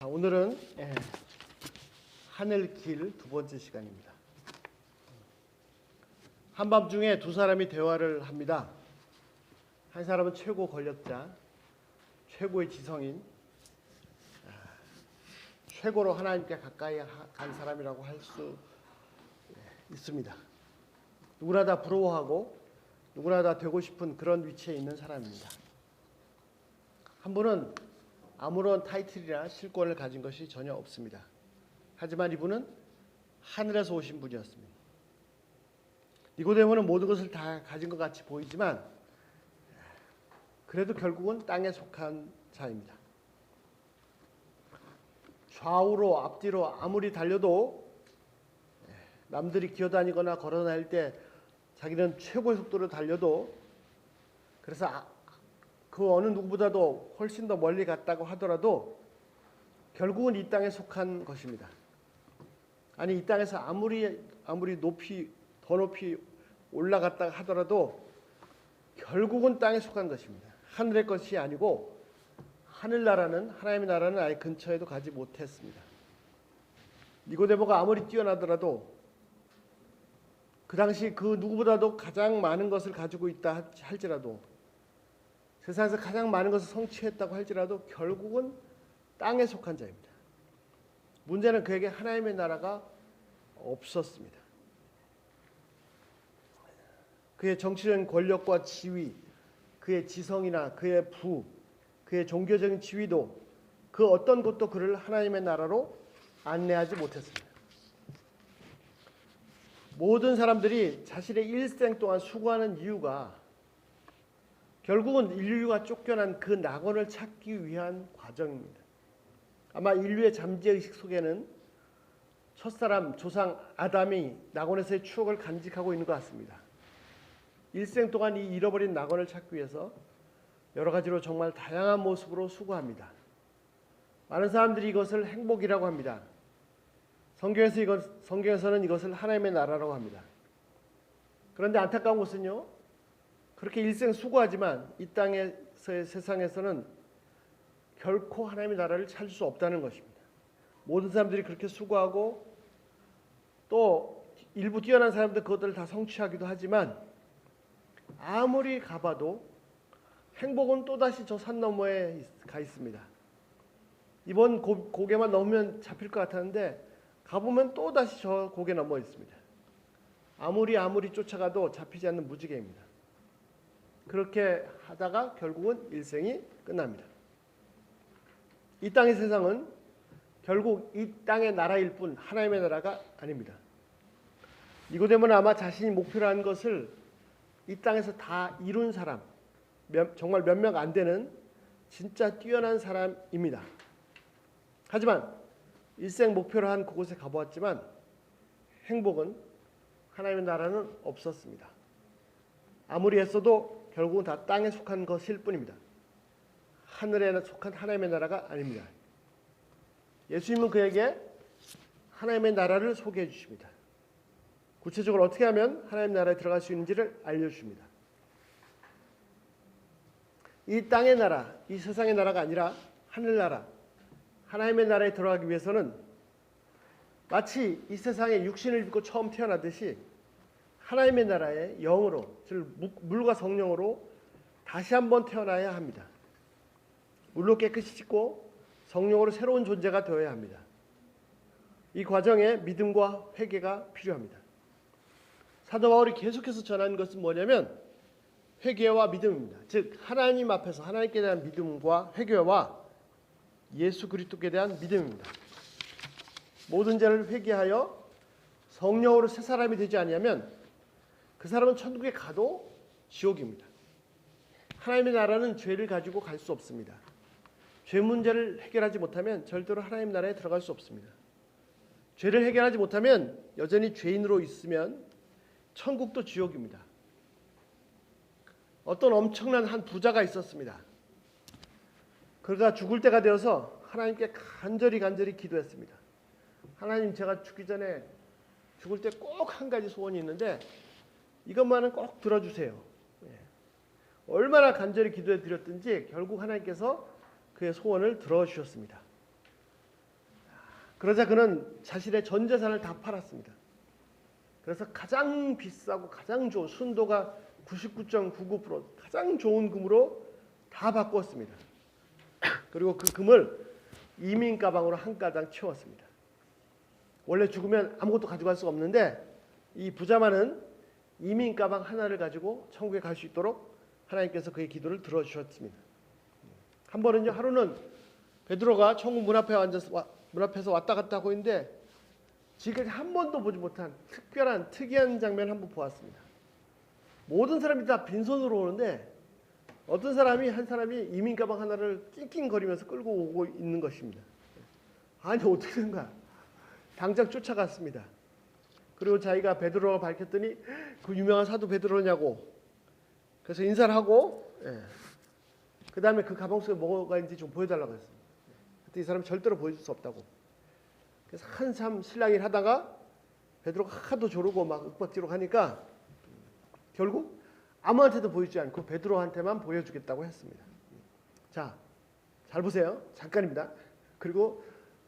오늘은 하늘길 두 번째 시간입니다. 한밤중에 두 사람이 대화를 합니다. 한 사람은 최고 권력자, 최고의 지성인, 최고로 하나님께 가까이 간 사람이라고 할 수 있습니다. 누구나 다 부러워하고 누구나 다 되고 싶은 그런 위치에 있는 사람입니다. 한 분은 아무런 타이틀이나 실권을 가진 것이 전혀 없습니다. 하지만 이분은 하늘에서 오신 분이었습니다. 니고데모는 모든 것을 다 가진 것 같이 보이지만 그래도 결국은 땅에 속한 자입니다. 좌우로 앞뒤로 아무리 달려도 남들이 기어다니거나 걸어다닐 때 자기는 최고의 속도로 달려도 그래서 그 어느 누구보다도 훨씬 더 멀리 갔다고 하더라도 결국은 이 땅에 속한 것입니다. 아니 이 땅에서 아무리 더 높이 올라갔다 하더라도 결국은 땅에 속한 것입니다. 하늘의 것이 아니고 하늘나라는 하나님의 나라는 아예 근처에도 가지 못했습니다. 니고데모가 아무리 뛰어나더라도 그 당시 그 누구보다도 가장 많은 것을 가지고 있다 할지라도 세상에서 가장 많은 것을 성취했다고 할지라도 결국은 땅에 속한 자입니다. 문제는 그에게 하나님의 나라가 없었습니다. 그의 정치적인 권력과 지위, 그의 지성이나 그의 부, 그의 종교적인 지위도 그 어떤 것도 그를 하나님의 나라로 안내하지 못했습니다. 모든 사람들이 자신의 일생 동안 수고하는 이유가 결국은 인류가 쫓겨난 그 낙원을 찾기 위한 과정입니다. 아마 인류의 잠재의식 속에는 첫사람 조상 아담이 낙원에서의 추억을 간직하고 있는 것 같습니다. 일생 동안 이 잃어버린 낙원을 찾기 위해서 여러 가지로 정말 다양한 모습으로 수고합니다. 많은 사람들이 이것을 행복이라고 합니다. 성경에서는 이것을 하나님의 나라라고 합니다. 그런데 안타까운 것은요, 그렇게 일생 수고하지만 이 땅에서의 세상에서는 결코 하나님의 나라를 찾을 수 없다는 것입니다. 모든 사람들이 그렇게 수고하고 또 일부 뛰어난 사람들 그것들을 다 성취하기도 하지만 아무리 가봐도 행복은 또다시 저 산 너머에 가 있습니다. 이번 고개만 넘으면 잡힐 것 같았는데 가보면 또다시 저 고개 넘어 있습니다. 아무리 쫓아가도 잡히지 않는 무지개입니다. 그렇게 하다가 결국은 일생이 끝납니다. 이 땅의 세상은 결국 이 땅의 나라일 뿐 하나님의 나라가 아닙니다. 니고데모는 아마 자신이 목표로 한 것을 이 땅에서 다 이룬 사람, 정말 몇 명 안 되는 진짜 뛰어난 사람입니다. 하지만 일생 목표로 한 그곳에 가보았지만 행복은 하나님의 나라는 없었습니다. 아무리 했어도 결국은 다 땅에 속한 것일 뿐입니다. 하늘에 속한 하나님의 나라가 아닙니다. 예수님은 그에게 하나님의 나라를 소개해 주십니다. 구체적으로 어떻게 하면 하나님의 나라에 들어갈 수 있는지를 알려주십니다. 이 땅의 나라, 이 세상의 나라가 아니라 하늘나라, 하나님의 나라에 들어가기 위해서는 마치 이 세상에 육신을 입고 처음 태어나듯이 하나님의 나라의 영으로, 즉 물과 성령으로 다시 한번 태어나야 합니다. 물로 깨끗이 씻고 성령으로 새로운 존재가 되어야 합니다. 이 과정에 믿음과 회개가 필요합니다. 사도 바울이 계속해서 전하는 것은 뭐냐면 회개와 믿음입니다. 즉 하나님 앞에서 하나님께 대한 믿음과 회개와 예수 그리스도께 대한 믿음입니다. 모든 죄를 회개하여 성령으로 새 사람이 되지 아니하면 그 사람은 천국에 가도 지옥입니다. 하나님의 나라는 죄를 가지고 갈 수 없습니다. 죄 문제를 해결하지 못하면 절대로 하나님 나라에 들어갈 수 없습니다. 죄를 해결하지 못하면 여전히 죄인으로 있으면 천국도 지옥입니다. 어떤 엄청난 한 부자가 있었습니다. 그러다 죽을 때가 되어서 하나님께 간절히 기도했습니다. 하나님, 제가 죽기 전에 죽을 때 꼭 한 가지 소원이 있는데 이것만은 꼭 들어주세요. 얼마나 간절히 기도해 드렸든지 결국 하나님께서 그의 소원을 들어주셨습니다. 그러자 그는 자신의 전 재산을 다 팔았습니다. 그래서 가장 비싸고 가장 좋은 순도가 99.99% 가장 좋은 금으로 다 바꾸었습니다. 그리고 그 금을 이민 가방으로 한 가장 채웠습니다. 원래 죽으면 아무것도 가져갈 수가 없는데 이 부자만은 이민 가방 하나를 가지고 천국에 갈 수 있도록 하나님께서 그의 기도를 들어주셨습니다. 한 번은요, 하루는 베드로가 천국 문 앞에서 왔다 갔다 하고 있는데 지금까지 한 번도 보지 못한 특이한 장면을 한번 보았습니다. 모든 사람이 다 빈손으로 오는데 어떤 사람이 한 사람이 이민 가방 하나를 낑낑거리면서 끌고 오고 있는 것입니다. 아니 어떻게 된가? 당장 쫓아갔습니다. 그리고 자기가 베드로가 밝혔더니 그 유명한 사도 베드로냐고. 그래서 인사를 하고 그 다음에 그 가방 속에 뭐가 있는지 좀 보여달라고 했습니다. 그때 이 사람이 절대로 보여줄 수 없다고. 그래서 한참 실랑이를 하다가 베드로가 하도 조르고 막 윽박지르고 하니까 결국 아무한테도 보이지 않고 베드로한테만 보여주겠다고 했습니다. 자, 잘 보세요. 잠깐입니다. 그리고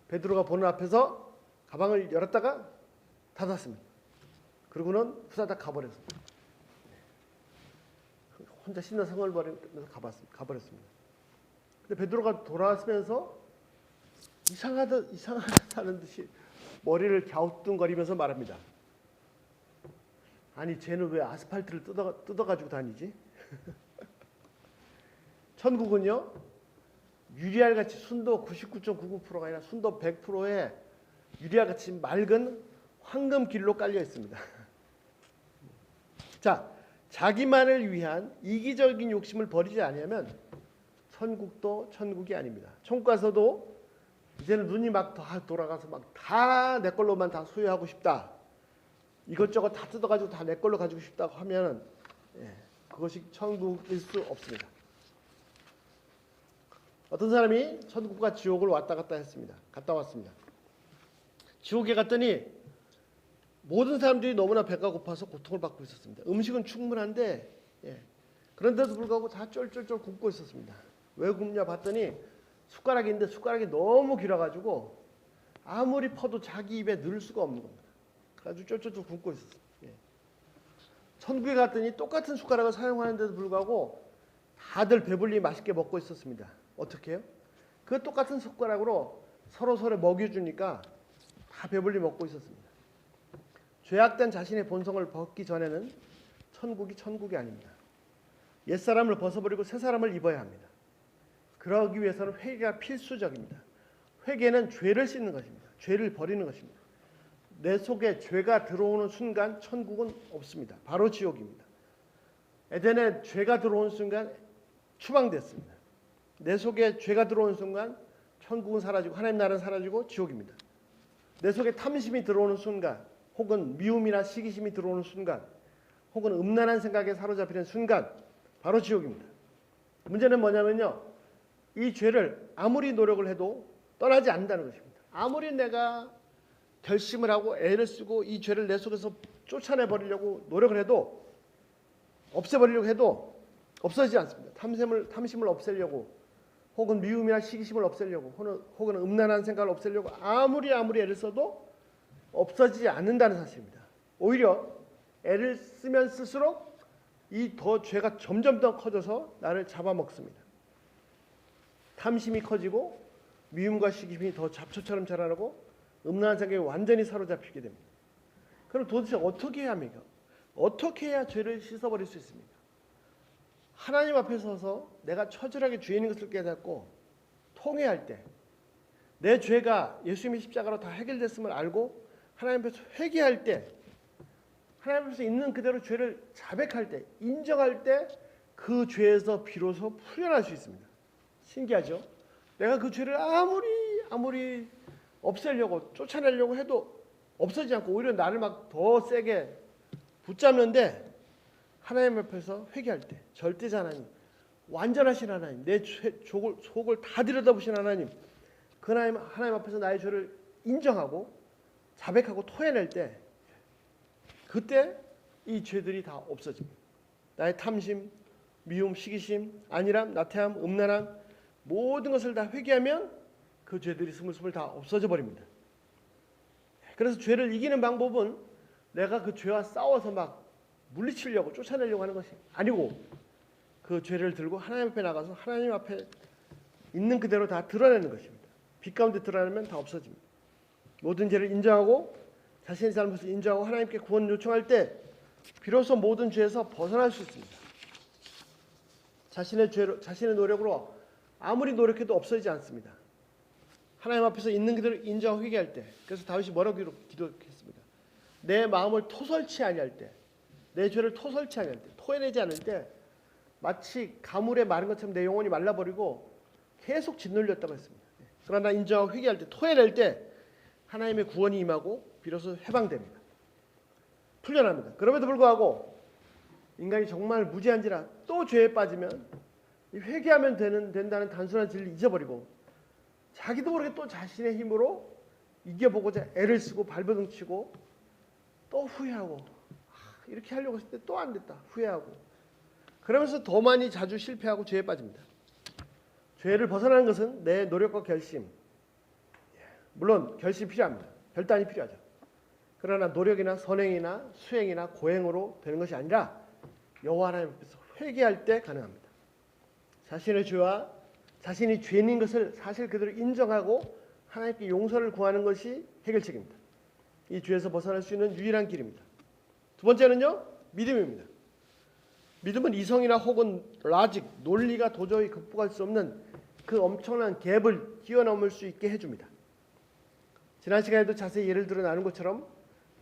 베드로가 보는 앞에서 가방을 열었다가 닫았습니다. 그리고는 후다닥 가버렸습니다. 혼자 신나 성얼거리면서 가버렸습니다. 근데 베드로가 돌아서면서 이상하다는 듯이 머리를 갸우뚱거리면서 말합니다. 아니 쟤는 왜 아스팔트를 뜯어가지고 다니지? 천국은요 유리알같이 순도 99.99%가 아니라 순도 100%의 유리알같이 맑은 황금길로 깔려 있습니다. 자, 자기만을 위한 이기적인 욕심을 버리지 않으면 천국도 천국이 아닙니다. 천국 가서도 이제는 눈이 막 다 돌아가서 막 다 내 걸로만 다 소유하고 싶다. 이것저것 다 뜯어가지고 다 내 걸로 가지고 싶다고 하면 그것이 천국일 수 없습니다. 어떤 사람이 천국과 지옥을 왔다 갔다 했습니다. 갔다 왔습니다. 지옥에 갔더니 모든 사람들이 너무나 배가 고파서 고통을 받고 있었습니다. 음식은 충분한데 그런데도 불구하고 다 쫄쫄쫄 굶고 있었습니다. 왜 굶냐 봤더니 숟가락이 있는데 숟가락이 너무 길어가지고 아무리 퍼도 자기 입에 넣을 수가 없는 겁니다. 그래가지고 쫄쫄쫄 굶고 있었어요. 천국에 갔더니 똑같은 숟가락을 사용하는데도 불구하고 다들 배불리 맛있게 먹고 있었습니다. 어떻게 해요? 그 똑같은 숟가락으로 서로 먹여주니까 다 배불리 먹고 있었습니다. 죄악된 자신의 본성을 벗기 전에는 천국이 천국이 아닙니다. 옛사람을 벗어버리고 새사람을 입어야 합니다. 그러기 위해서는 회개가 필수적입니다. 회개는 죄를 씻는 것입니다. 죄를 버리는 것입니다. 내 속에 죄가 들어오는 순간 천국은 없습니다. 바로 지옥입니다. 에덴에 죄가 들어오는 순간 추방됐습니다. 내 속에 죄가 들어오는 순간 천국은 사라지고 하나님 나라는 사라지고 지옥입니다. 내 속에 탐심이 들어오는 순간 혹은 미움이나 시기심이 들어오는 순간 혹은 음란한 생각에 사로잡히는 순간 바로 지옥입니다. 문제는 뭐냐면요. 이 죄를 아무리 노력을 해도 떠나지 않는다는 것입니다. 아무리 내가 결심을 하고 애를 쓰고 이 죄를 내 속에서 쫓아내버리려고 노력을 해도 없애버리려고 해도 없어지지 않습니다. 탐심을 없애려고 혹은 미움이나 시기심을 없애려고 혹은 음란한 생각을 없애려고 아무리 애를 써도 없어지지 않는다는 사실입니다. 오히려 애를 쓰면 쓸수록 이 죄가 점점 더 커져서 나를 잡아먹습니다. 탐심이 커지고 미움과 시기심이 더 잡초처럼 자라나고 음란한 생각에 완전히 사로잡히게 됩니다. 그럼 도대체 어떻게 해야 합니까? 어떻게 해야 죄를 씻어버릴 수 있습니까? 하나님 앞에 서서 내가 처절하게 죄인인 것을 깨닫고 통회할 때 내 죄가 예수님의 십자가로 다 해결됐음을 알고 하나님 앞에서 회개할 때 하나님 앞에서 있는 그대로 죄를 자백할 때 인정할 때 그 죄에서 비로소 풀려날 수 있습니다. 신기하죠? 내가 그 죄를 아무리 없애려고 쫓아내려고 해도 없어지지 않고 오히려 나를 막 더 세게 붙잡는데 하나님 앞에서 회개할 때 절대자 하나님, 완전하신 하나님, 내 속을 다 들여다보신 하나님, 그 하나님 앞에서 나의 죄를 인정하고 자백하고 토해낼 때 그때 이 죄들이 다 없어집니다. 나의 탐심, 미움, 시기심, 안일함, 나태함, 음란함 모든 것을 다 회개하면 그 죄들이 스물스물 다 없어져 버립니다. 그래서 죄를 이기는 방법은 내가 그 죄와 싸워서 막 물리치려고 쫓아내려고 하는 것이 아니고 그 죄를 들고 하나님 앞에 나가서 하나님 앞에 있는 그대로 다 드러내는 것입니다. 빛 가운데 드러내면 다 없어집니다. 모든 죄를 인정하고 자신의 잘못을 인정하고 하나님께 구원 요청할 때 비로소 모든 죄에서 벗어날 수 있습니다. 자신의 노력으로 아무리 노력해도 없어지지 않습니다. 하나님 앞에서 있는 그대로 인정하고 회개할 때, 그래서 다윗이 뭐라고 기도했습니다. 내 마음을 토설치 아니할 때, 내 죄를 토설치 아니할 때, 토해내지 않을 때 마치 가물에 마른 것처럼 내 영혼이 말라버리고 계속 짓눌렸다고 했습니다. 그러나 인정하고 회개할 때, 토해낼 때 하나님의 구원이 임하고 비로소 해방됩니다. 풀려납니다. 그럼에도 불구하고 인간이 정말 무지한지라 또 죄에 빠지면 회개하면 된다는 단순한 진리를 잊어버리고 자기도 모르게 또 자신의 힘으로 이겨보고자 애를 쓰고 발버둥 치고 또 후회하고 이렇게 하려고 했을 때 또 안 됐다 후회하고 그러면서 더 많이 자주 실패하고 죄에 빠집니다. 죄를 벗어나는 것은 내 노력과 결심, 물론 결심이 필요합니다. 결단이 필요하죠. 그러나 노력이나 선행이나 수행이나 고행으로 되는 것이 아니라 여호와 하나님 앞에서 회개할 때 가능합니다. 자신의 죄와 자신이 죄인인 것을 사실 그대로 인정하고 하나님께 용서를 구하는 것이 해결책입니다. 이 죄에서 벗어날 수 있는 유일한 길입니다. 두 번째는요, 믿음입니다. 믿음은 이성이나 혹은 라직, 논리가 도저히 극복할 수 없는 그 엄청난 갭을 뛰어넘을 수 있게 해줍니다. 지난 시간에도 자세히 예를 들어 나눈 것처럼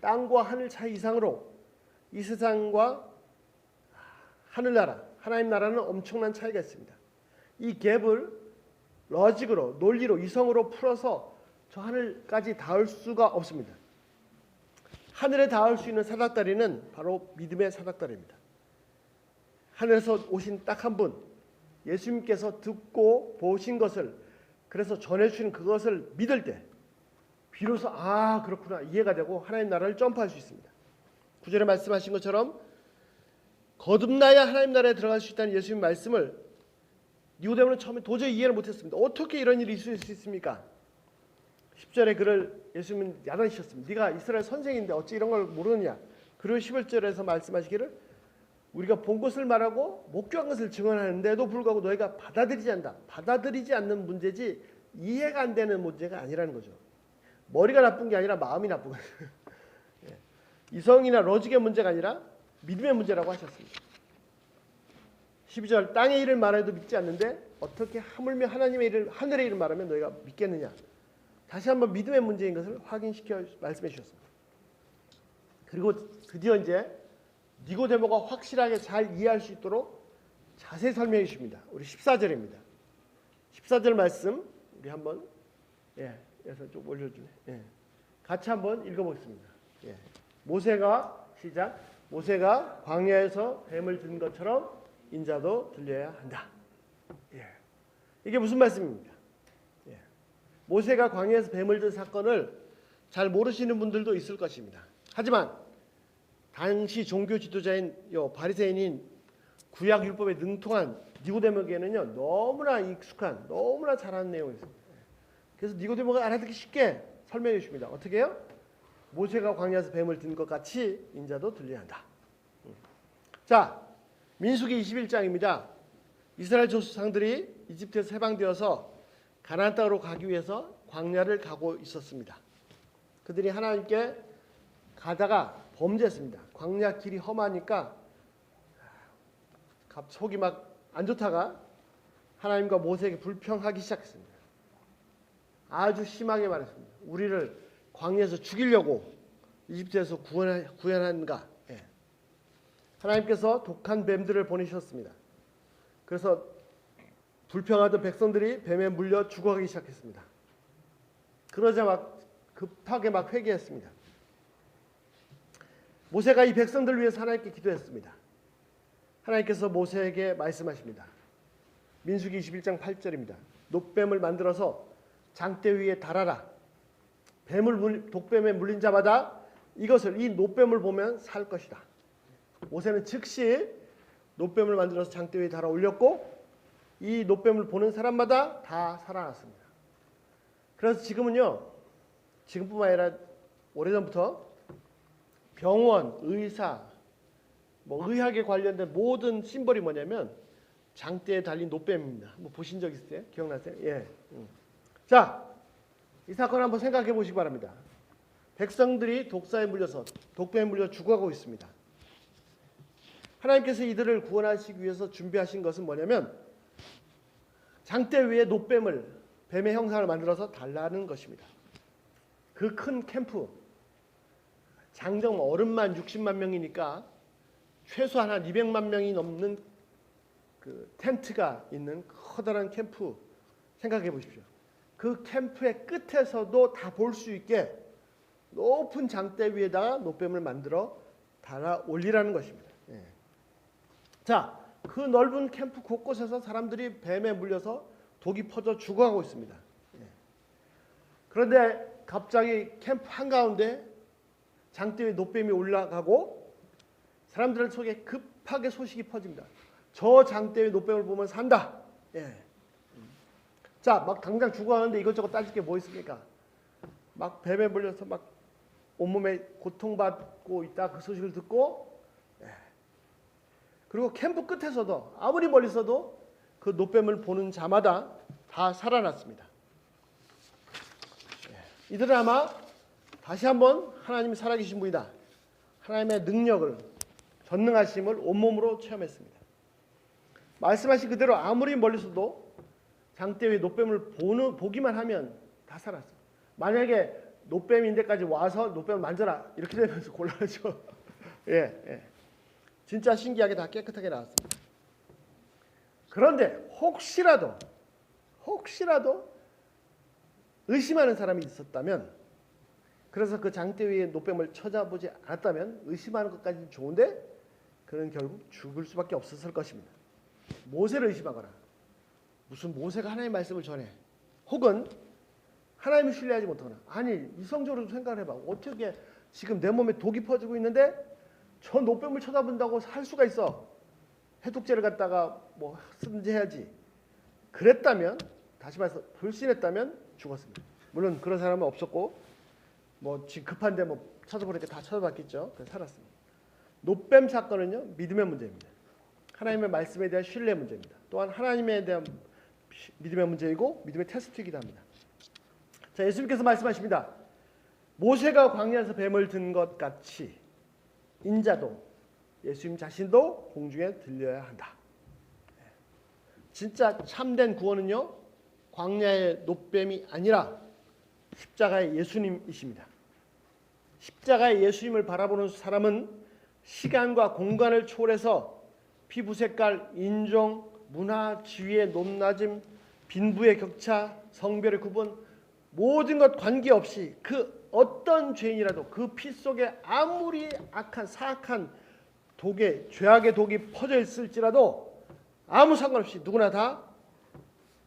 땅과 하늘 차이 이상으로 이 세상과 하늘나라, 하나님 나라는 엄청난 차이가 있습니다. 이 갭을 러직으로, 논리로, 이성으로 풀어서 저 하늘까지 닿을 수가 없습니다. 하늘에 닿을 수 있는 사닥다리는 바로 믿음의 사닥다리입니다. 하늘에서 오신 딱 한 분, 예수님께서 듣고 보신 것을 그래서 전해주시는 그것을 믿을 때 비로소 그렇구나 이해가 되고 하나님 나라를 점프할 수 있습니다. 9절에 말씀하신 것처럼 거듭나야 하나님 나라에 들어갈 수 있다는 예수님 말씀을 니고데모는 처음에 도저히 이해를 못했습니다. 어떻게 이런 일이 있을 수 있습니까? 10절에 그를 예수님은 야단치셨습니다. 네가 이스라엘 선생인데 어찌 이런 걸 모르느냐. 그리고 11절에서 말씀하시기를 우리가 본 것을 말하고 목격한 것을 증언하는데도 불구하고 너희가 받아들이지 않는 문제지 이해가 안 되는 문제가 아니라는 거죠. 머리가 나쁜 게 아니라 마음이 나쁜 거예요. 이성이나 로직의 문제가 아니라 믿음의 문제라고 하셨습니다. 12절 땅의 일을 말해도 믿지 않는데 어떻게 하물며 하나님의 일을 하늘의 일을 말하면 너희가 믿겠느냐. 다시 한번 믿음의 문제인 것을 확인시켜 말씀해 주셨습니다. 그리고 드디어 이제 니고데모가 확실하게 잘 이해할 수 있도록 자세히 설명해 주십니다. 우리 14절입니다. 14절 말씀 우리 한번 여기서 좀 올려주네. 같이 한번 읽어보겠습니다. 모세가 시작. 모세가 광야에서 뱀을 든 것처럼 인자도 들려야 한다. 이게 무슨 말씀입니까? 모세가 광야에서 뱀을 든 사건을 잘 모르시는 분들도 있을 것입니다. 하지만 당시 종교 지도자인 바리새인인 구약 율법에 능통한 니고데모에게는요 너무나 익숙한 너무나 잘하는 내용이 있습니다. 그래서 니고데모가 알아듣기 쉽게 설명해 주십니다. 어떻게 해요? 모세가 광야에서 뱀을 든 것 같이 인자도 들려야 한다. 자, 민수기 21장입니다. 이스라엘 조상들이 이집트에서 해방되어서 가나안 땅으로 가기 위해서 광야를 가고 있었습니다. 그들이 하나님께 가다가 범죄했습니다. 광야 길이 험하니까 속이 막 안 좋다가 하나님과 모세에게 불평하기 시작했습니다. 아주 심하게 말했습니다. 우리를 광야에서 죽이려고 이집트에서 구원하는가. 하나님께서 독한 뱀들을 보내셨습니다. 그래서 불평하던 백성들이 뱀에 물려 죽어가기 시작했습니다. 그러자 막 급하게 막 회개했습니다. 모세가 이 백성들을 위해서 하나님께 기도했습니다. 하나님께서 모세에게 말씀하십니다. 민수기 21장 8절입니다. 놋뱀을 만들어서 장대 위에 달아라. 독뱀에 물린 자마다 이것을 이 놋뱀을 보면 살 것이다. 모세는 즉시 놋뱀을 만들어서 장대 위에 달아 올렸고 이 놋뱀을 보는 사람마다 다 살아났습니다. 그래서 지금은요, 지금뿐만 아니라 오래전부터 병원, 의사, 뭐 의학에 관련된 모든 심벌이 뭐냐면 장대에 달린 노뱀입니다. 뭐 보신 적 있으세요? 기억나세요? 예. 자, 이 사건 한번 생각해 보시기 바랍니다. 백성들이 독사에 물려서 독뱀에 물려 죽어가고 있습니다. 하나님께서 이들을 구원하시기 위해서 준비하신 것은 뭐냐면 장대 위에 노뱀을 뱀의 형상을 만들어서 달라는 것입니다. 그 큰 캠프 장정 어른만 60만 명이니까 최소한 한 200만 명이 넘는 그 텐트가 있는 커다란 캠프 생각해 보십시오. 그 캠프의 끝에서도 다 볼 수 있게 높은 장대 위에다가 노뱀을 만들어 달아 올리라는 것입니다. 예. 자, 그 넓은 캠프 곳곳에서 사람들이 뱀에 물려서 독이 퍼져 죽어가고 있습니다. 예. 그런데 갑자기 캠프 한가운데 장대 위에 노뱀이 올라가고 사람들 속에 급하게 소식이 퍼집니다. 저 장대 위에 노뱀을 보면 산다. 예. 자, 막 당장 죽어가는데 이것저것 따질 게 뭐 있습니까? 막 뱀에 물려서 막 온몸에 고통받고 있다 그 소식을 듣고 그리고 캠프 끝에서도 아무리 멀리 있어도 그 노뱀을 보는 자마다 다 살아났습니다. 이들은 아마 다시 한번 하나님이 살아계신 분이다. 하나님의 능력을 전능하심을 온몸으로 체험했습니다. 말씀하신 그대로 아무리 멀리서도 장대 위에 노뱀을 보기만 하면 다 살았어요. 만약에 노뱀인데까지 와서 노뱀을 만져라 이렇게 되면서 곤란하죠. 예. 진짜 신기하게 다 깨끗하게 나왔습니다. 그런데 혹시라도 의심하는 사람이 있었다면 그래서 그 장대 위에 노뱀을 찾아보지 않았다면 의심하는 것까지는 좋은데 그는 결국 죽을 수밖에 없었을 것입니다. 모세를 의심하거나 무슨 모세가 하나님의 말씀을 전해 혹은 하나님을 신뢰하지 못하거나 아니 이성적으로 생각을 해봐. 어떻게 지금 내 몸에 독이 퍼지고 있는데 저 노뱀을 쳐다본다고 살 수가 있어. 해독제를 갖다가 뭐 쓰든지 해야지. 그랬다면 다시 말해서 불신했다면 죽었습니다. 물론 그런 사람은 없었고 뭐 지금 급한데 뭐 찾아보니까 다 찾아봤겠죠. 그래서 살았습니다. 노뱀 사건은요 믿음의 문제입니다. 하나님의 말씀에 대한 신뢰의 문제입니다. 또한 하나님에 대한 믿음의 문제이고 믿음의 테스트이기도 합니다. 자, 예수님께서 말씀하십니다. 모세가 광야에서 뱀을 든 것 같이 인자도 예수님 자신도 공중에 들려야 한다. 진짜 참된 구원은요 광야의 노뱀이 아니라 십자가의 예수님이십니다. 십자가의 예수님을 바라보는 사람은 시간과 공간을 초월해서 피부 색깔, 인종, 문화, 지위의 높낮임, 빈부의 격차, 성별의 구분 모든 것 관계없이 그 어떤 죄인이라도 그 피 속에 아무리 악한 사악한 독의 죄악의 독이 퍼져 있을지라도 아무 상관없이 누구나 다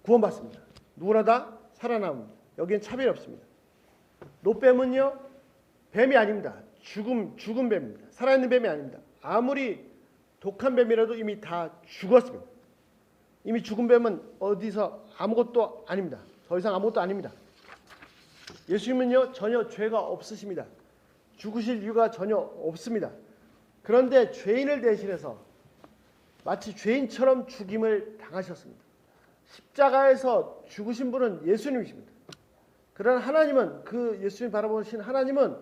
구원받습니다. 누구나 다 살아남습니다. 여기엔 차별이 없습니다. 노뱀은요 뱀이 아닙니다. 죽은 뱀입니다. 살아있는 뱀이 아닙니다. 아무리 독한 뱀이라도 이미 다 죽었습니다. 이미 죽은 뱀은 어디서 아무것도 아닙니다. 더 이상 아무것도 아닙니다. 예수님은요 전혀 죄가 없으십니다. 죽으실 이유가 전혀 없습니다. 그런데 죄인을 대신해서 마치 죄인처럼 죽임을 당하셨습니다. 십자가에서 죽으신 분은 예수님이십니다. 그러나 하나님은 그 예수님 바라보신 하나님은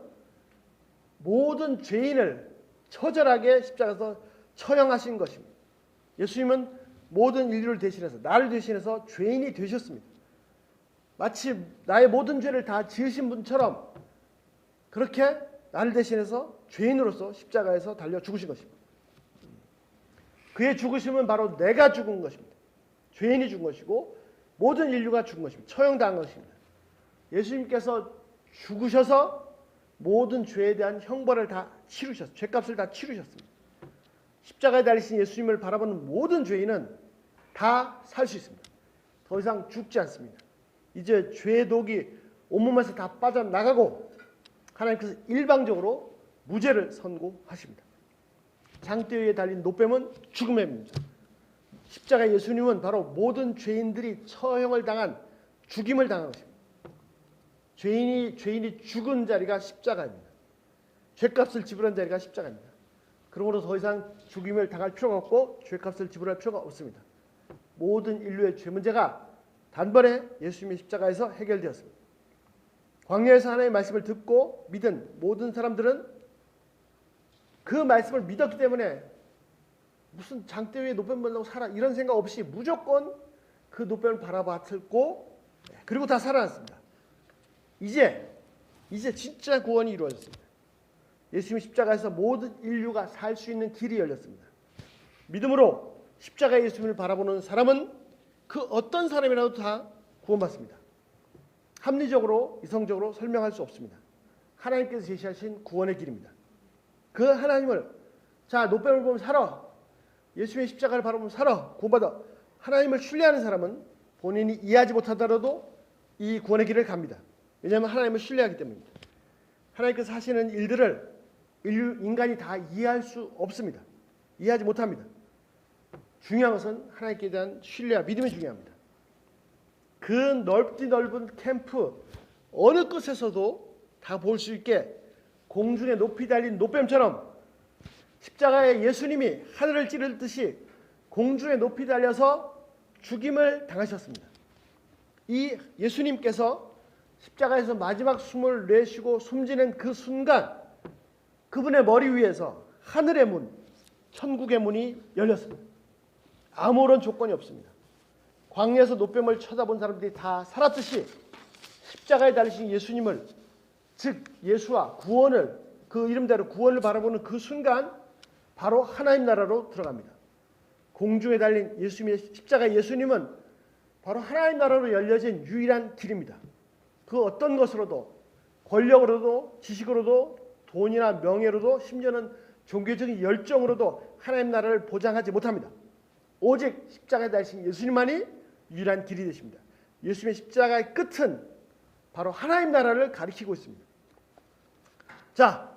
모든 죄인을 처절하게 십자가에서 처형하신 것입니다. 예수님은 모든 인류를 대신해서 나를 대신해서 죄인이 되셨습니다. 마치 나의 모든 죄를 다 지으신 분처럼 그렇게 나를 대신해서 죄인으로서 십자가에서 달려 죽으신 것입니다. 그의 죽으심은 바로 내가 죽은 것입니다. 죄인이 죽은 것이고 모든 인류가 죽은 것입니다. 처형당한 것입니다. 예수님께서 죽으셔서 모든 죄에 대한 형벌을 다 치르셨습니다. 죄값을 다 치르셨습니다. 십자가에 달리신 예수님을 바라보는 모든 죄인은 다 살 수 있습니다. 더 이상 죽지 않습니다. 이제 죄의 독이 온몸에서 다 빠져나가고 하나님께서 일방적으로 무죄를 선고하십니다. 장대 위에 달린 노뱀은 죽음의 뱀입니다. 십자가 예수님은 바로 모든 죄인들이 처형을 당한 죽임을 당한 것입니다. 죄인이 죽은 자리가 십자가입니다. 죄값을 지불한 자리가 십자가입니다. 그러므로 더 이상 죽임을 당할 필요가 없고 죄값을 지불할 필요가 없습니다. 모든 인류의 죄 문제가 단번에 예수님의 십자가에서 해결되었습니다. 광야에서 하나님의 말씀을 듣고 믿은 모든 사람들은 그 말씀을 믿었기 때문에 무슨 장대 위에 노뱀 보려고 살아 이런 생각 없이 무조건 그 노뱀을 바라봤고 그리고 다 살아났습니다. 이제 진짜 구원이 이루어졌습니다. 예수님의 십자가에서 모든 인류가 살 수 있는 길이 열렸습니다. 믿음으로 십자가의 예수님을 바라보는 사람은 그 어떤 사람이라도 다 구원받습니다. 합리적으로 이성적으로 설명할 수 없습니다. 하나님께서 제시하신 구원의 길입니다. 그 하나님을 자 노뱀을 보면 살아, 예수님의 십자가를 바라보면 살아, 구원받아. 하나님을 신뢰하는 사람은 본인이 이해하지 못하더라도 이 구원의 길을 갑니다. 왜냐하면 하나님을 신뢰하기 때문입니다. 하나님께서 하시는 일들을 인간이 다 이해할 수 없습니다. 이해하지 못합니다. 중요한 것은 하나님께 대한 신뢰와 믿음이 중요합니다. 그 넓은 캠프 어느 끝에서도 다 볼 수 있게 공중에 높이 달린 노뱀처럼 십자가의 예수님이 하늘을 찌르듯이 공중에 높이 달려서 죽임을 당하셨습니다. 이 예수님께서 십자가에서 마지막 숨을 내쉬고 숨지는 그 순간 그분의 머리 위에서 하늘의 문, 천국의 문이 열렸습니다. 아무런 조건이 없습니다. 광야에서 노뱀을 쳐다본 사람들이 다 살았듯이 십자가에 달리신 예수님을, 즉 예수와 구원을, 그 이름대로 구원을 바라보는 그 순간 바로 하나님 나라로 들어갑니다. 공중에 달린 예수님의 십자가 예수님은 바로 하나님 나라로 열려진 유일한 길입니다. 그 어떤 것으로도, 권력으로도, 지식으로도, 돈이나 명예로도, 심지어는 종교적인 열정으로도 하나님 나라를 보장하지 못합니다. 오직 십자가에 달리신 예수님만이 유일한 길이 되십니다. 예수님의 십자가의 끝은 바로 하나님 나라를 가리키고 있습니다. 자,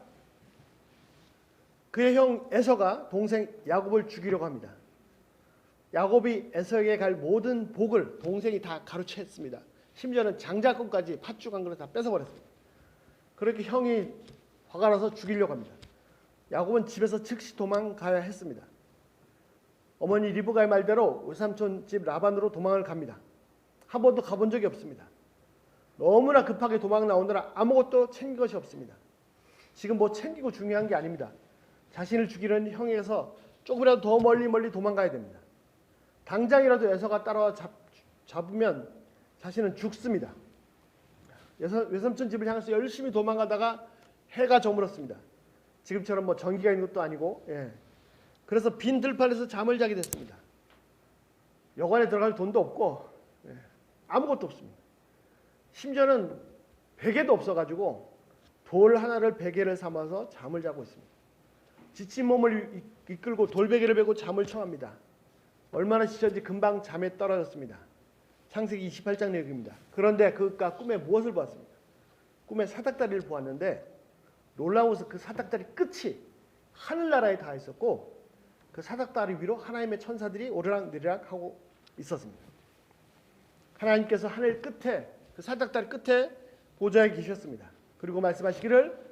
그의 형 에서가 동생 야곱을 죽이려고 합니다. 야곱이 에서에게 갈 모든 복을 동생이 다 가로챘습니다. 심지어는 장자권까지 팥죽 한 그릇 다 뺏어버렸습니다. 그렇게 형이 화가 나서 죽이려고 합니다. 야곱은 집에서 즉시 도망가야 했습니다. 어머니 리브가의 말대로 외삼촌 집 라반으로 도망을 갑니다. 한 번도 가본 적이 없습니다. 너무나 급하게 도망 나오느라 아무것도 챙긴 것이 없습니다. 지금 뭐 챙기고 중요한 게 아닙니다. 자신을 죽이려는 형에게서 조금이라도 더 멀리 도망가야 됩니다. 당장이라도 에서가 따라와 잡으면 자신은 죽습니다. 외삼촌 집을 향해서 열심히 도망가다가 해가 저물었습니다. 지금처럼 뭐 전기가 있는 것도 아니고, 그래서 빈 들판에서 잠을 자게 됐습니다. 여관에 들어갈 돈도 없고, 아무것도 없습니다. 심지어는 베개도 없어가지고 돌 하나를 베개를 삼아서 잠을 자고 있습니다. 지친 몸을 이끌고 돌베개를 베고 잠을 청합니다. 얼마나 지쳤는지 금방 잠에 떨어졌습니다. 창세기 28장 내용입니다. 그런데 그가 꿈에 무엇을 보았습니까? 꿈에 사닥다리를 보았는데 놀라운 것은 그 사닥다리 끝이 하늘나라에 닿아 있었고 그 사닥다리 위로 하나님의 천사들이 오르락내리락 하고 있었습니다. 하나님께서 하늘 끝에, 그 사닥다리 끝에 보좌에 계셨습니다. 그리고 말씀하시기를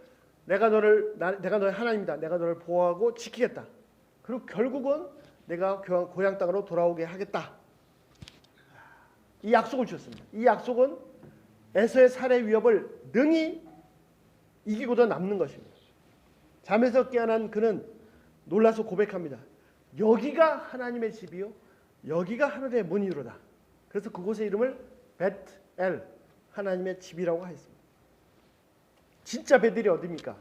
내가 너의 하나님이다. 내가 너를 보호하고 지키겠다. 그리고 결국은 내가 고향 땅으로 돌아오게 하겠다. 이 약속을 주셨습니다. 이 약속은 에서의 살해 위협을 능히 이기고도 남는 것입니다. 잠에서 깨어난 그는 놀라서 고백합니다. 여기가 하나님의 집이요 여기가 하늘의 문이로다. 그래서 그곳의 이름을 벳엘, 하나님의 집이라고 하였습니다. 진짜 베델이 어디입니까?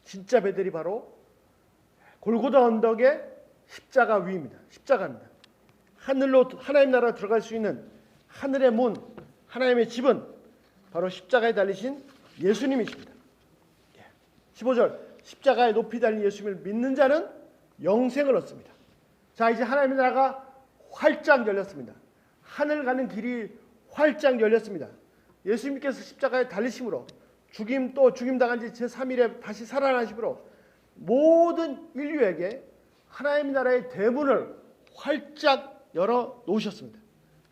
진짜 베델이 바로 골고다 언덕의 십자가 위입니다. 십자가입니다. 하늘로 하나님 나라 들어갈 수 있는 하늘의 문, 하나님의 집은 바로 십자가에 달리신 예수님이십니다. 15절, 십자가에 높이 달린 예수님을 믿는 자는 영생을 얻습니다. 자, 이제 하나님의 나라가 활짝 열렸습니다. 하늘 가는 길이 활짝 열렸습니다. 예수님께서 십자가에 달리심으로 죽임 또 죽임당한 지 제3일에 다시 살아나심으로 모든 인류에게 하나님의 나라의 대문을 활짝 열어 놓으셨습니다.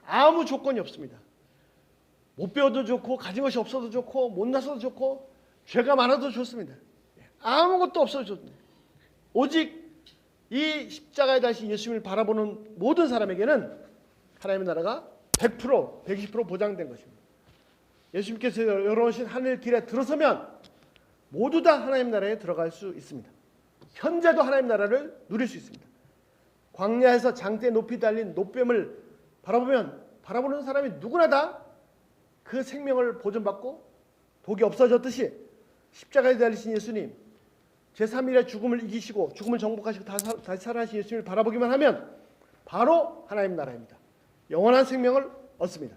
아무 조건이 없습니다. 못 배워도 좋고 가진 것이 없어도 좋고 못나서도 좋고 죄가 많아도 좋습니다. 아무것도 없어도 좋습니다. 오직 이 십자가에 달리신 예수님을 바라보는 모든 사람에게는 하나님의 나라가 100%, 120% 보장된 것입니다. 예수님께서 열어놓으신 하늘 길에 들어서면 모두 다 하나님 나라에 들어갈 수 있습니다. 현재도 하나님 나라를 누릴 수 있습니다. 광야에서 장대 높이 달린 노뱀을 바라보는 사람이 누구나 다 그 생명을 보존받고 독이 없어졌듯이 십자가에 달리신 예수님, 제3일에 죽음을 이기시고 죽음을 정복하시고 다시 살아나신 예수님을 바라보기만 하면 바로 하나님 나라입니다. 영원한 생명을 얻습니다.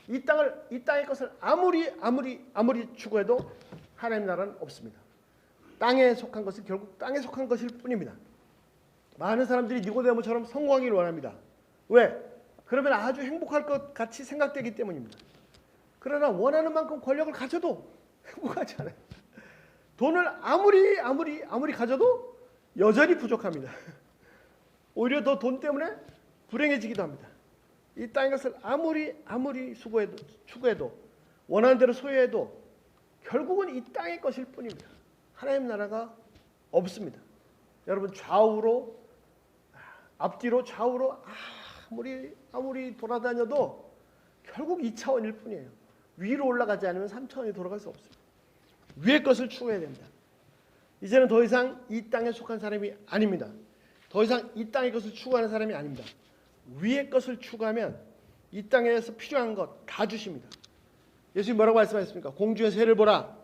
이 땅의 것을 아무리 추구해도 하나님 나라는 없습니다. 땅에 속한 것은 결국 땅에 속한 것일 뿐입니다. 많은 사람들이 니고데모처럼 성공하기를 원합니다. 왜? 그러면 아주 행복할 것 같이 생각되기 때문입니다. 그러나 원하는 만큼 권력을 가져도 행복하지 않아요. 돈을 아무리 가져도 여전히 부족합니다. 오히려 더 돈 때문에 불행해지기도 합니다. 이 땅의 것을 아무리 추구해도 원하는 대로 소유해도 결국은 이 땅의 것일 뿐입니다. 하나님 나라가 없습니다. 여러분 앞뒤로 좌우로 아무리 돌아다녀도 결국 2차원일 뿐이에요. 위로 올라가지 않으면 3차원이 돌아갈 수 없습니다. 위의 것을 추구해야 됩니다. 이제는 더 이상 이 땅에 속한 사람이 아닙니다. 더 이상 이 땅의 것을 추구하는 사람이 아닙니다. 위의 것을 추구하면 이 땅에서 필요한 것 다 주십니다. 예수님 뭐라고 말씀하셨습니까? 공주의 새를 보라.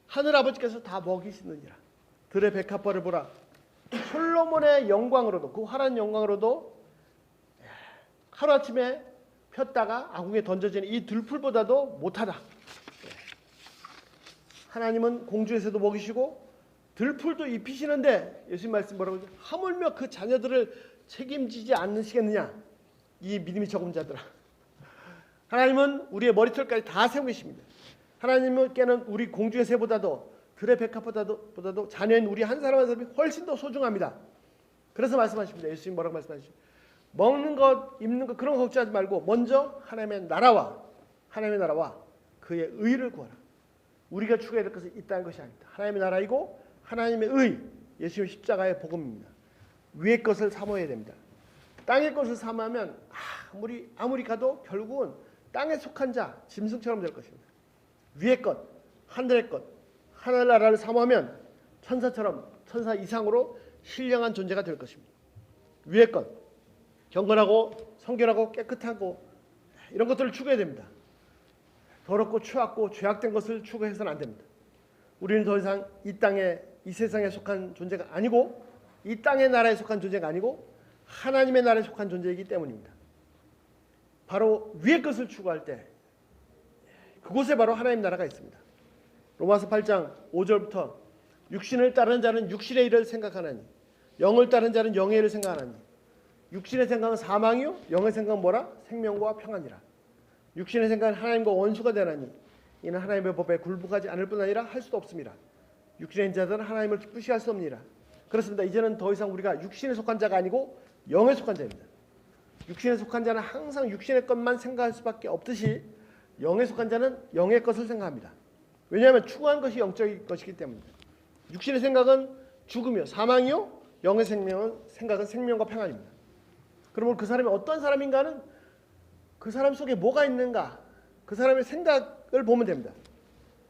하늘 아버지께서 다 먹이시느니라. 들의 백합벌을 보라. 솔로몬의 영광으로도 그 화려한 영광으로도 하루아침에 폈다가 아궁에 던져지는 이 들풀보다도 못하다. 하나님은 공주의 새도 먹이시고 들풀도 입히시는데 예수님 말씀 뭐라고 하죠? 하물며 그 자녀들을 책임지지 않으시겠느냐? 이 믿음이 적은 자들아. 하나님은 우리의 머리털까지 다 세우고 계십니다. 하나님께는 우리 공주의 새보다도 들의 백합보다도 자녀인 우리 한 사람 한 사람이 훨씬 더 소중합니다. 그래서 말씀하십니다. 예수님 뭐라고 말씀하시죠? 먹는 것, 입는 것 그런 거 걱정하지 말고 먼저 하나님의 나라와 그의 의를 구하라. 우리가 추구해야 될 것은 있다는 것이 아닙니다. 하나님의 나라이고 하나님의 의, 예수님 십자가의 복음입니다. 위의 것을 사모해야 됩니다. 땅의 것을 사모하면 아무리 가도 결국은 땅에 속한 자, 짐승처럼 될 것입니다. 위의 것, 하늘의 것, 하늘나라를 사모하면 천사 이상으로 신령한 존재가 될 것입니다. 위의 것, 경건하고 성결하고 깨끗하고 이런 것들을 추구해야 됩니다. 더럽고 추악고 죄악된 것을 추구해서는 안 됩니다. 우리는 더 이상 이 세상에 속한 존재가 아니고 이 땅의 나라에 속한 존재가 아니고 하나님의 나라에 속한 존재이기 때문입니다. 바로 위의 것을 추구할 때 그곳에 바로 하나님 나라가 있습니다. 로마서 8장 5절부터 육신을 따르는 자는 육신의 일을 생각하나니 영을 따르는 자는 영의 일을 생각하나니 육신의 생각은 사망이요 영의 생각은 뭐라? 생명과 평안이라. 육신의 생각은 하나님과 원수가 되나니 이는 하나님의 법에 굴복하지 않을 뿐 아니라 할 수도 없습니다. 육신의 자들은 하나님을 기쁘시게 할 수 없느니라. 그렇습니다. 이제는 더 이상 우리가 육신에 속한 자가 아니고 영에 속한 자입니다. 육신에 속한 자는 항상 육신의 것만 생각할 수밖에 없듯이 영에 속한 자는 영의 것을 생각합니다. 왜냐하면 추구하는 것이 영적인 것이기 때문입니다. 육신의 생각은 죽음이요 사망이요 영의 생각은 생명과 평안입니다. 그러면 그 사람이 어떤 사람인가는 그 사람 속에 뭐가 있는가 그 사람의 생각을 보면 됩니다.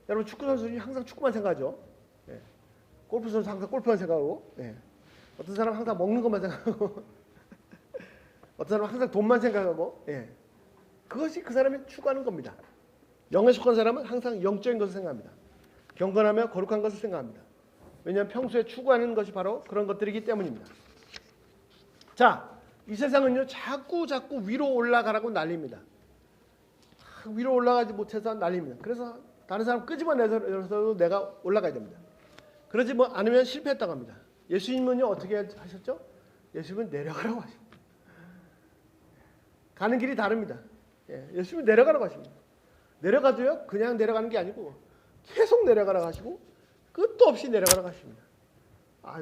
여러분 축구 선수들이 항상 축구만 생각하죠. 골프 선수 항상 골프만 생각하고 어떤 사람은 항상 먹는 것만 생각하고 어떤 사람은 항상 돈만 생각하고 그것이 그 사람이 추구하는 겁니다. 영에 속한 사람은 항상 영적인 것을 생각합니다. 경건하며 거룩한 것을 생각합니다. 왜냐하면 평소에 추구하는 것이 바로 그런 것들이기 때문입니다. 자, 이 세상은요 자꾸 위로 올라가라고 난립니다. 위로 올라가지 못해서 난립니다. 그래서 다른 사람 끄집어내서도 내가 올라가야 됩니다. 그러지 않으면 실패했다고 합니다. 예수님은요 어떻게 하셨죠? 예수님은 내려가라고 하십니다. 가는 길이 다릅니다. 예수님은 내려가라고 하십니다. 내려가도요 그냥 내려가는 게 아니고 계속 내려가라고 하시고 끝도 없이 내려가라고 하십니다.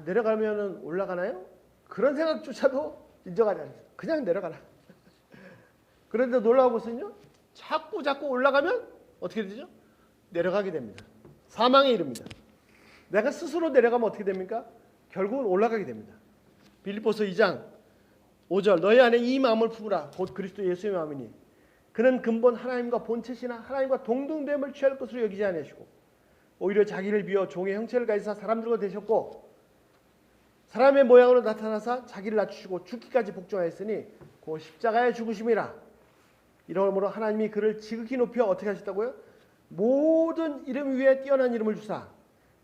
내려가면 올라가나요? 그런 생각조차도 인정하지 않습니다. 그냥 내려가라. 그런데 놀라운 것은요 자꾸 올라가면 어떻게 되죠? 내려가게 됩니다. 사망에 이릅니다. 내가 스스로 내려가면 어떻게 됩니까? 결국은 올라가게 됩니다. 빌립보서 2장 5절 너희 안에 이 마음을 품으라 곧 그리스도 예수의 마음이니 그는 근본 하나님과 본체시나 하나님과 동등됨을 취할 것으로 여기지 아니하시고 오히려 자기를 비워 종의 형체를 가지사 사람들과 되셨고 사람의 모양으로 나타나사 자기를 낮추시고 죽기까지 복종하였으니 그 십자가의 죽으심이라. 이러므로 하나님이 그를 지극히 높여 어떻게 하셨다고요? 모든 이름 위에 뛰어난 이름을 주사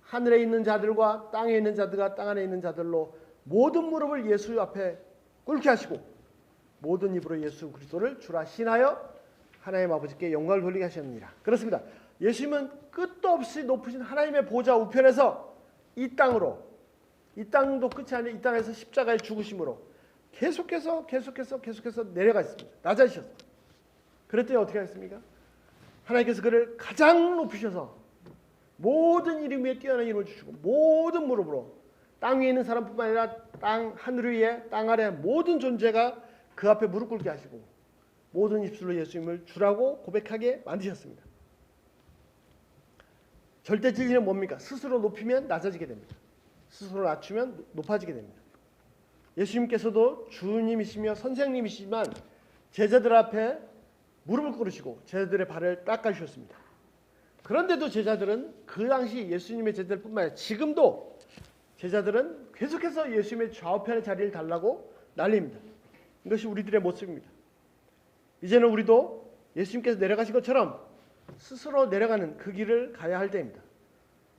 하늘에 있는 자들과 땅에 있는 자들과 땅 안에 있는 자들로 모든 무릎을 예수 앞에 꿇게 하시고 모든 입으로 예수 그리스도를 주라 신하여 하나님 아버지께 영광을 돌리게 하셨느니라. 그렇습니다. 예수님은 끝도 없이 높으신 하나님의 보좌 우편에서 이 땅으로, 이 땅도 끝이 아니라 이 땅에서 십자가의 죽으심으로 계속해서 내려가 있습니다. 낮아지셨어요. 그랬더니 어떻게 하셨습니까? 하나님께서 그를 가장 높이셔서 모든 이름 위에 뛰어난 이름을 주시고 모든 무릎으로 땅 위에 있는 사람뿐만 아니라 하늘 위에 땅 아래 모든 존재가 그 앞에 무릎 꿇게 하시고 모든 입술로 예수님을 주라고 고백하게 만드셨습니다. 절대 진리는 뭡니까? 스스로 높이면 낮아지게 됩니다. 스스로 낮추면 높아지게 됩니다. 예수님께서도 주님이시며 선생님이시지만 제자들 앞에 무릎을 꿇으시고 제자들의 발을 닦아주셨습니다. 그런데도 제자들은 그 당시 예수님의 제자들뿐만 아니라 지금도 제자들은 계속해서 예수님의 좌우편의 자리를 달라고 난립니다. 이것이 우리들의 모습입니다. 이제는 우리도 예수님께서 내려가신 것처럼 스스로 내려가는 그 길을 가야 할 때입니다.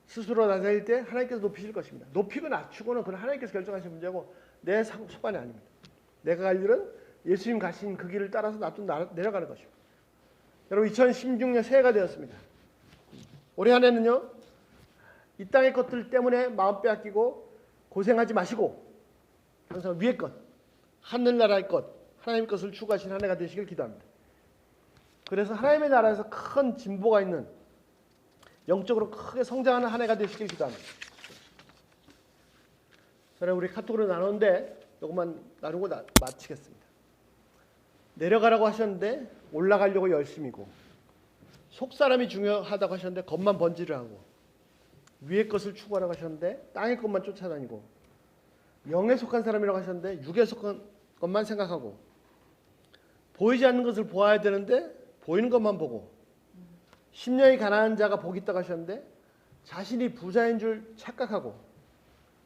스스로 낮아질 때 하나님께서 높이실 것입니다. 높이고 낮추고는 그건 하나님께서 결정하신 문제고 내 속관이 아닙니다. 내가 갈 일은 예수님 가신 그 길을 따라서 나도 내려가는 것입니다. 여러분 2016년 새해가 되었습니다. 올해 한 해는요. 이 땅의 것들 때문에 마음 빼앗기고 고생하지 마시고 항상 위의 것, 하늘나라의 것, 하나님의 것을 추구하신 한 해가 되시길 기도합니다. 그래서 하나님의 나라에서 큰 진보가 있는 영적으로 크게 성장하는 한 해가 되시길 기도합니다. 저는 우리 카톡으로 나누는데 조금만 나누고 마치겠습니다. 내려가라고 하셨는데 올라가려고 열심이고 속사람이 중요하다고 하셨는데 겉만 번지를 하고 위의 것을 추구하라고 하셨는데 땅의 것만 쫓아다니고 영에 속한 사람이라고 하셨는데 육에 속한 것만 생각하고 보이지 않는 것을 보아야 되는데 보이는 것만 보고 심령이 가난한 자가 복이 있다고 하셨는데 자신이 부자인 줄 착각하고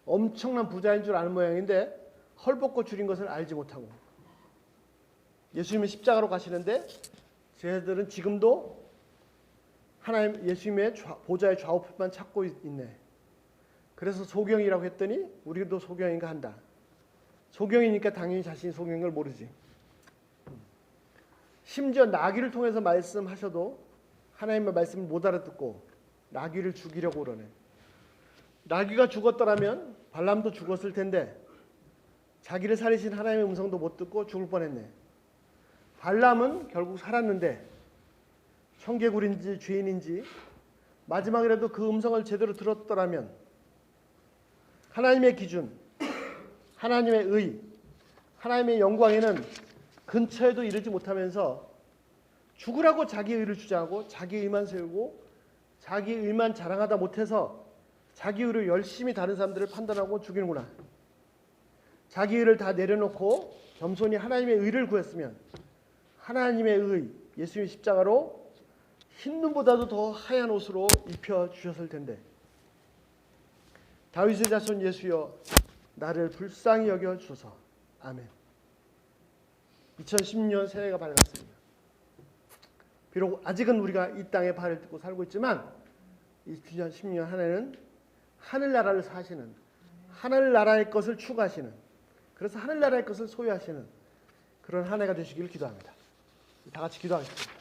엄청난 부자인 줄 아는 모양인데 헐벗고 줄인 것을 알지 못하고 예수님은 십자가로 가시는데 제자들은 지금도 하나님 예수님의 보좌의 좌우편만 찾고 있네. 그래서 소경이라고 했더니 우리도 소경인가 한다. 소경이니까 당연히 자신이 소경인 걸 모르지. 심지어 나귀를 통해서 말씀하셔도 하나님의 말씀을 못 알아듣고 나귀를 죽이려고 그러네. 나귀가 죽었더라면 발람도 죽었을 텐데 자기를 살리신 하나님의 음성도 못 듣고 죽을 뻔했네. 발람은 결국 살았는데 청개구리인지 죄인인지 마지막이라도 그 음성을 제대로 들었더라면 하나님의 기준, 하나님의 의, 하나님의 영광에는 근처에도 이르지 못하면서 죽으라고 자기 의를 주장하고 자기 의만 세우고 자기 의만 자랑하다 못해서 자기 의를 열심히 다른 사람들을 판단하고 죽이는구나. 자기 의를 다 내려놓고 겸손히 하나님의 의를 구했으면 하나님의 의, 예수님의 십자가로 흰 눈보다도 더 하얀 옷으로 입혀주셨을 텐데 다윗의 자손 예수여 나를 불쌍히 여겨주소서. 아멘. 2010년 새해가 밝았습니다. 비록 아직은 우리가 이 땅에 발을 딛고 살고 있지만 2010년 한 해는 하늘나라를 사시는 하늘나라의 것을 추구하시는 그래서 하늘나라의 것을 소유하시는 그런 한 해가 되시길 기도합니다. 다 같이 기도하겠습니다.